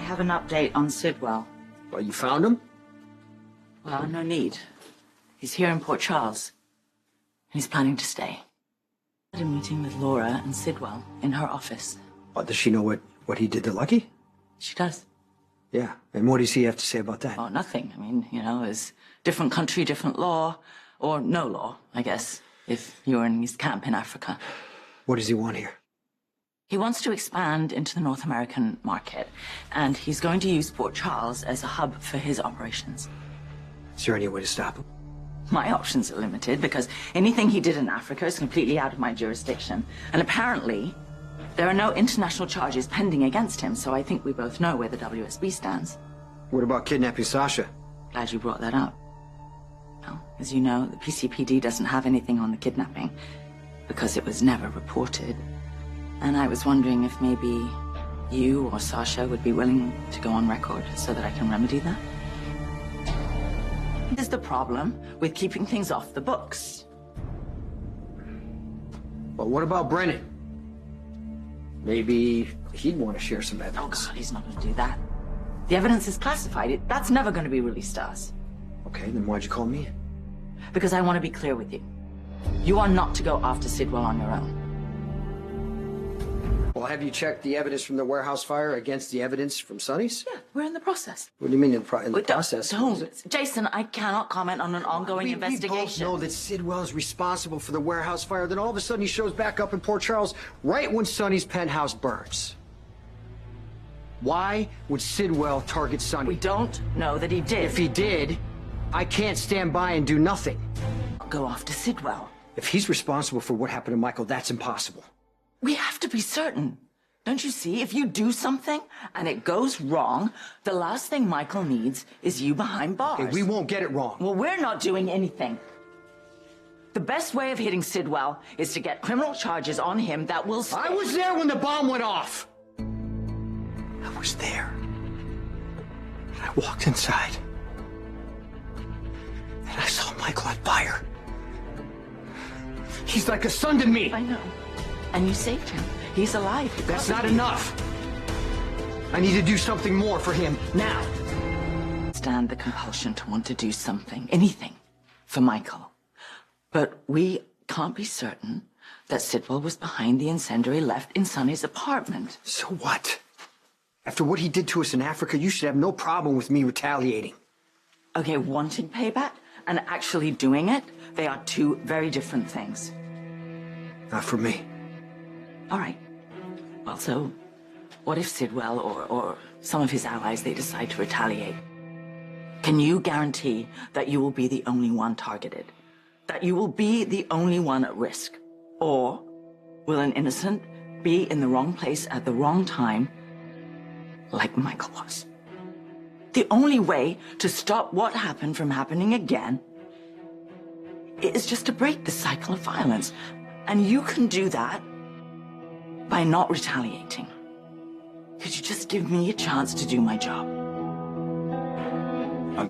have an update on Sidwell. Well, you found him? Well, no need. He's here in Port Charles. And he's planning to stay. I had a meeting with Laura and Sidwell in her office. Well, does she know what he did to Lucky? She does. Yeah. And what does he have to say about that? Oh, nothing. I mean, you know, it's different country, different law. Or no law, I guess, if you're in his camp in Africa. What does he want here? He wants to expand into the North American market, and he's going to use Port Charles as a hub for his operations. Is there any way to stop him? My options are limited because anything he did in Africa is completely out of my jurisdiction. And apparently, there are no international charges pending against him, so I think we both know where the WSB stands. What about kidnapping Sasha? Glad you brought that up. Well, as you know, the PCPD doesn't have anything on the kidnapping because it was never reported. And I was wondering if maybe you or Sasha would be willing to go on record so that I can remedy that. Here's the problem with keeping things off the books. But what about Brennan? Maybe he'd want to share some Oh, evidence. God, he's not going to do that. The evidence is classified. That's never going to be released to us. Okay, then why'd you call me? Because I want to be clear with you. You are not to go after Sidwell on your own. Well, have you checked the evidence from the warehouse fire against the evidence from Sonny's? Yeah, we're in the process. What do you mean in the Wait, process? Don't. Jason, I cannot comment on an ongoing We both investigation. know that Sidwell is responsible for the warehouse fire. Then all of a sudden he shows back up in Port Charles right when Sonny's penthouse burns. Why would Sidwell target Sonny? We don't know that he did. If he did, I can't stand by and do nothing. Go after Sidwell. If he's responsible for what happened to Michael, that's impossible. We have to be certain. Don't you see? If you do something and it goes wrong, the last thing Michael needs is you behind bars. Okay, we won't get it wrong. Well, we're not doing anything. The best way of hitting Sidwell is to get criminal charges on him that will stay. I was there when the bomb went off. I was there. And I walked inside. And I saw Michael on fire. He's like a son to me. I know. And you saved him. He's alive. That's not enough. I need to do something more for him now. Stand the compulsion to want to do something, anything, for Michael. But we can't be certain that Sidwell was behind the incendiary left in Sonny's apartment. So what? After what he did to us in Africa, you should have no problem with me retaliating. Okay, wanting payback and actually doing it, they are two very different things. Not for me. All right. Well, so what if Sidwell or some of his allies, they decide to retaliate? Can you guarantee that you will be the only one targeted? That you will be the only one at risk? Or will an innocent be in the wrong place at the wrong time, like Michael was? The only way to stop what happened from happening again is just to break the cycle of violence. And you can do that by not retaliating. Could you just give me a chance to do my job?